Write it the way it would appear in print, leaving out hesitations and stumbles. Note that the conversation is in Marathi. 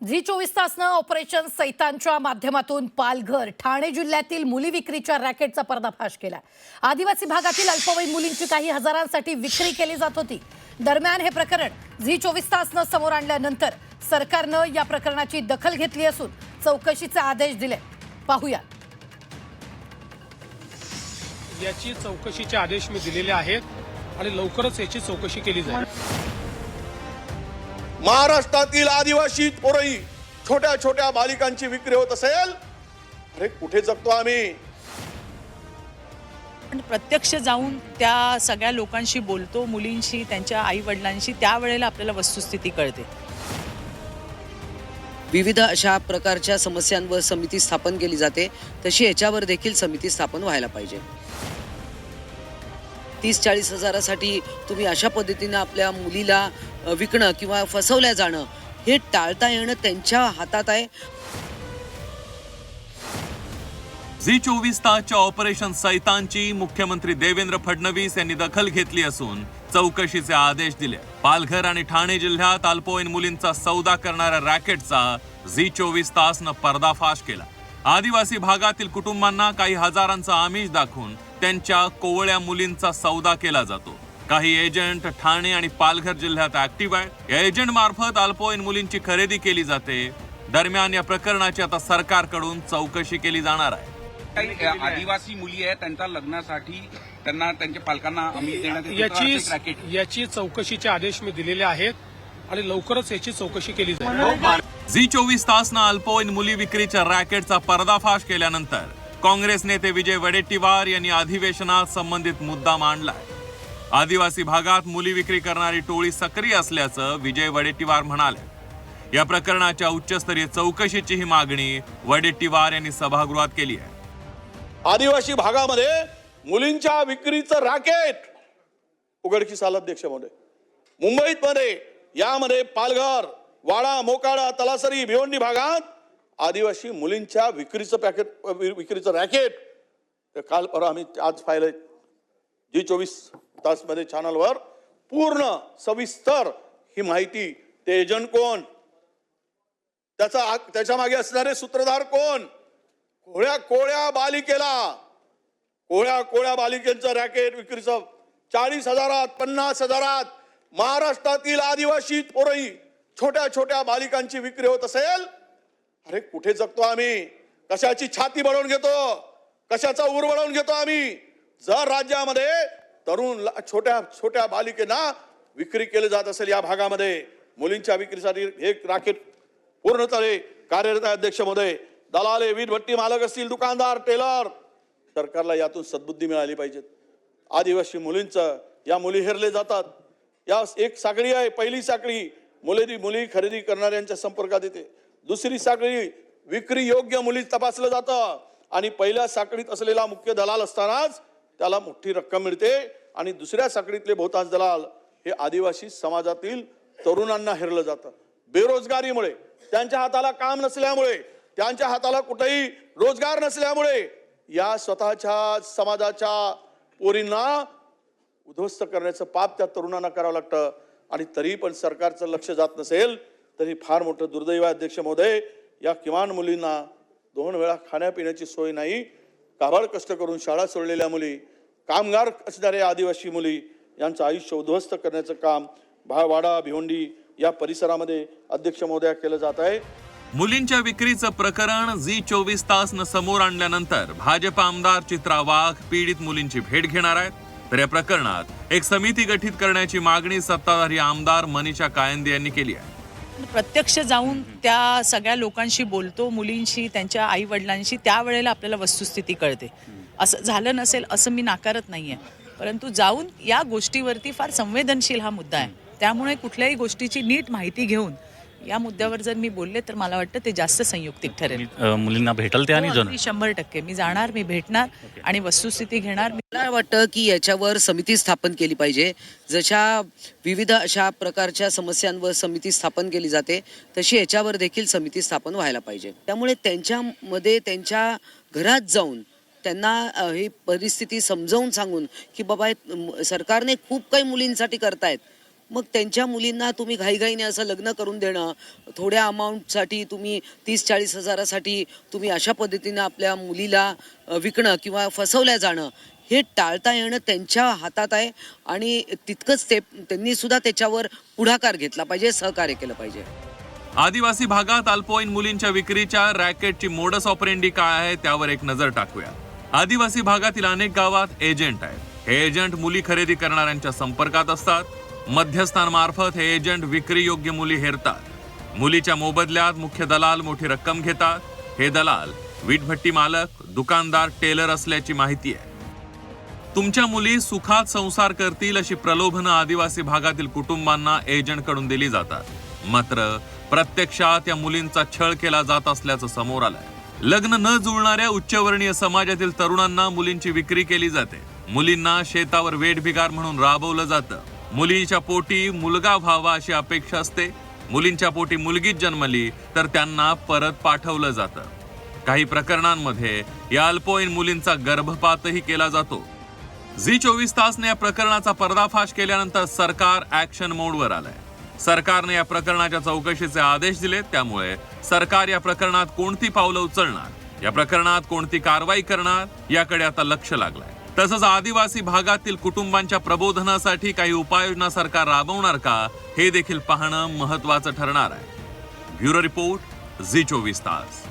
झी 24 तासनं ऑपरेशन सैतानच्या माध्यमातून पालघर ठाणे जिल्ह्यातील मुली विक्रीच्या रॅकेटचा पर्दाफाश केला। आदिवासी भागातील अल्पवयीन मुलींची काही हजारांसाठी विक्री केली जात होती। दरम्यान हे प्रकरण झी 24 तासनं समोर आणल्यानंतर सरकारनं या प्रकरणाची दखल घेतली असून चौकशीचे आदेश दिले। पाहूया। याची चौकशीचे आदेश मी दिलेले आहेत आणि लवकरच याची चौकशी केली जाईल। महाराष्ट्रातील आदिवासी पोरही छोट्या छोट्या बालिकांची विक्री होत असेल, अरे कुठे जगतो आम्ही? पण प्रत्यक्ष जाऊन त्या सगळ्या लोकांशी बोलतो, मुलींशी, त्यांच्या आई वडिलांशी, त्यावेळेला आपल्याला वस्तुस्थिती कळते। विविध अशा प्रकारच्या समस्यांवर समिती स्थापन केली जाते, तशी याच्यावर देखील समिती स्थापन व्हायला पाहिजे। 30-40 हजारासाठी तुम्ही अशा पद्धतीने आपल्या मुलीला विकणं किंवा फसवल्या जाणं हे टाळता येणं त्यांच्या हातात आहे। झी 24 तासच्या ऑपरेशन सैतानची मुख्यमंत्री देवेंद्र फडणवीस यांनी दखल घेतली असून चौकशीचे आदेश दिले। पालघर आणि ठाणे जिल्ह्यात अल्पवयीन मुलींचा सौदा करणाऱ्या रॅकेटचा झी 24 तासनं पर्दाफाश केला। आदिवासी भागातील कुटुंबांना काही हजारांचा आमिष दाखवून त्यांच्या कोवळ्या मुलींचा सौदा केला जातो। काही एजंट ठाणे आणि पालघर जिल्ह्यात ऍक्टिव्ह आहे। या एजंट मार्फत अल्पवयीन मुलींची खरेदी केली जाते। दरम्यान या प्रकरणाची आता सरकारकडून चौकशी केली जाणार आहे। काही आदिवासी मुली आहेत, त्यांच्या लग्नासाठी त्यांना त्यांच्या पालकांना आम्ही देण्यात याची चौकशीचे आदेश मी दिलेले आहेत आणि लवकरच याची चौकशी केली जाईल। झी 24 तासनं अल्पवयीन मुली विक्रीच्या रॅकेटचा पर्दाफाश केल्यानंतर काँग्रेस नेते विजय वडेट्टीवार यांनी अधिवेशनात संबंधित मुद्दा मांडलाय। आदिवासी भागात मुली विक्री करणारी टोळी सक्रिय असल्याचं विजय वडेट्टीवार म्हणाले। या प्रकरणाच्या उच्चस्तरीय चौकशीचीही मागणी वडेट्टीवार यांनी सभागृहात केली आहे। आदिवासी भागामध्ये मुलींच्या विक्रीचं रॅकेट उघडकीस आलं अध्यक्ष महोदय। मुंबईत मध्ये यामध्ये पालघर, वाडा, मोकाडा, तलासरी, भिवंडी भागात आदिवासी मुलींच्या विक्रीचं रॅकेट काल परवा आम्ही आज पाहिलं। झी 24 तास मध्ये चॅनलवर पूर्ण सविस्तर ही माहिती, ते एजंट कोण, त्याच्या मागे असणारे सूत्रधार कोण, कोळ्या बालिकेचं रॅकेट विक्रीचं 40 हजारात, 50 हजारात महाराष्ट्रातील आदिवासी पोरही छोट्या छोट्या बालिकांची विक्री होत असेल, अरे कुठे जगतो आम्ही? कशाची छाती बळवून घेतो, कशाचा ऊर बळवून घेतो आम्ही? जर राज्यामध्ये तरुण छोट्या छोट्या बालिकेना विक्री केली जात असेल, या भागामध्ये मुलींच्या विक्रीसाठी हे रॅकेट पूर्णतः कार्यरत आहे अध्यक्ष महोदय। दलाले, वीट भट्टी मालक असतील, दुकानदार, टेलर, सरकारला यातून सद्बुद्धी मिळाली पाहिजे। आदिवासी मुलींचं या मुली हेरले जातात। या एक साखळी आहे, पहिली साखळी मुली खरेदी करणाऱ्यांच्या संपर्कात येते, दुसरी साखळी विक्री योग्य मुली तपासलं जातं आणि पहिल्या साखळीत असलेला मुख्य दलाल असतानाच त्याला मोठी रक्कम मिळते आणि दुसऱ्या साखळीतले बहुतांश दलाल हे आदिवासी समाजातील तरुणांना हेरलं जातं। बेरोजगारीमुळे, त्यांच्या हाताला काम नसल्यामुळे, त्यांच्या हाताला कुठेही रोजगार नसल्यामुळे या स्वतःच्या समाजाच्या पोरींना उद्ध्वस्त करण्याचं पाप त्या तरुणांना करावं लागतं आणि तरी पण सरकारचं लक्ष जात नसेल तरी फार मोठं दुर्दैव आहे अध्यक्ष महोदय। या किमान मुलींना 2 वेळा खाण्यापिण्याची सोय नाही, काबाड कष्ट करून शाळा सोडलेल्या मुली, कामगार असणाऱ्या आदिवासी मुली यांचं आयुष्य उद्ध्वस्त करण्याचं काम वाडा, भिवंडी या परिसरामध्ये अध्यक्ष महोदय केलं जात आहे। मुलींच्या विक्रीचं प्रकरण झी 24 तासनं समोर आणल्यानंतर भाजप आमदार चित्रा वाघ पीडित मुलींची भेट घेणार आहेत। तर या प्रकरणात एक समिती गठीत करण्याची मागणी सत्ताधारी आमदार मनीषा कायंदे यांनी केली आहे। प्रत्यक्ष जाऊन त्या सगळ्या लोकांशी बोलतो, मुलींशी, त्यांच्या आई वडिलांशी, त्यावेळेला आपल्याला वस्तुस्थिती कळते। असं झालं नसेल असं मी नाकारत नाहीये, परंतु जाऊन या गोष्टीवरती फार संवेदनशील हा मुद्दा आहे, त्यामुळे कुठल्याही गोष्टीची नीट माहिती घेऊन या मुद्द्यावर जर मी बोलले तर मला वाटतं ते जास्त संयुक्तिक ठरेल। मुलींना भेटल ते आणि 100% मी जाणार, मी भेटणार आणि वस्तुस्थिती घेणार। मला वाटतं की याच्यावर समिती स्थापन केली पाहिजे। जशा विविध अशा प्रकारच्या समस्यांवर समिती स्थापन केली जाते, तशी याच्यावर देखील समिती स्थापन व्हायला पाहिजे। त्यामुळे त्यांच्यामध्ये त्यांच्या घरात जाऊन त्यांना ही परिस्थिती समजावून सांगून की बाबा सरकारने खूप काही मुलींसाठी करतायत, मग त्यांच्या मुलींना तुम्ही घाईघाईने असं लग्न करून देणं, थोड्या अमाऊंटसाठी तुम्ही 30-40 हजारासाठी तुम्ही अशा पद्धतीनं आपल्या मुलीला विकणं किंवा फसवल्या जाणं, हे टाळता येणं त्यांच्या हातात आहे आणि तितकंच त्यांनी सुद्धा त्याच्यावर पुढाकार घेतला पाहिजे, सहकार्य केलं पाहिजे. आदिवासी भागात अल्पवयीन मुलींच्या विक्रीच्या रॅकेटची मोडस ऑपरेंडी काय आहे त्यावर एक नजर टाकूया. आदिवासी भागातील अनेक गावात एजंट आहेत. हे एजंट मुली खरेदी करणाऱ्यांच्या संपर्कात असतात. मध्यस्थांमार्फत हे एजंट विक्री योग्य मुली हेरतात. मुलीच्या मोबदल्यात मुख्य दलाल मोठी रक्कम घेतात. हे दलाल वीटभट्टी मालक, दुकानदार, टेलर असल्याची माहिती आहे. तुमच्या मुली सुखात संसार करतील अशी प्रलोभनं आदिवासी भागातील कुटुंबांना एजंटकडून दिली जातात. मात्र प्रत्यक्षात या मुलींचा छळ केला जात असल्याचं समोर आलंय. लग्न न जुळणाऱ्या उच्चवर्णीय समाजातील तरुणांना मुलींची विक्री केली जाते. मुलींना शेतावर वेठबिगार म्हणून राबवलं जातं. मुलीच्या पोटी मुलगा व्हावा अशी अपेक्षा असते. मुलींच्या पोटी मुलगीच जन्मली तर त्यांना परत पाठवलं जातं. काही प्रकरणांमध्ये या अल्पवयीन मुलींचा गर्भपातही केला जातो. झी24 तासने या प्रकरणाचा पर्दाफाश केल्यानंतर सरकार ऍक्शन मोडवर आलंय. सरकारने या प्रकरणाच्या चौकशीचे आदेश दिले. त्यामुळे सरकार या प्रकरणात कोणती पावलं उचलणार, या प्रकरणात कोणती कारवाई करणार याकडे आता लक्ष लागलंय. तसंच आदिवासी भागातील कुटुंबांच्या प्रबोधनासाठी काही उपाययोजना सरकार राबवणार का हे देखील पाहणं महत्त्वाचं ठरणार आहे. ब्युरो रिपोर्ट, झी24 तास.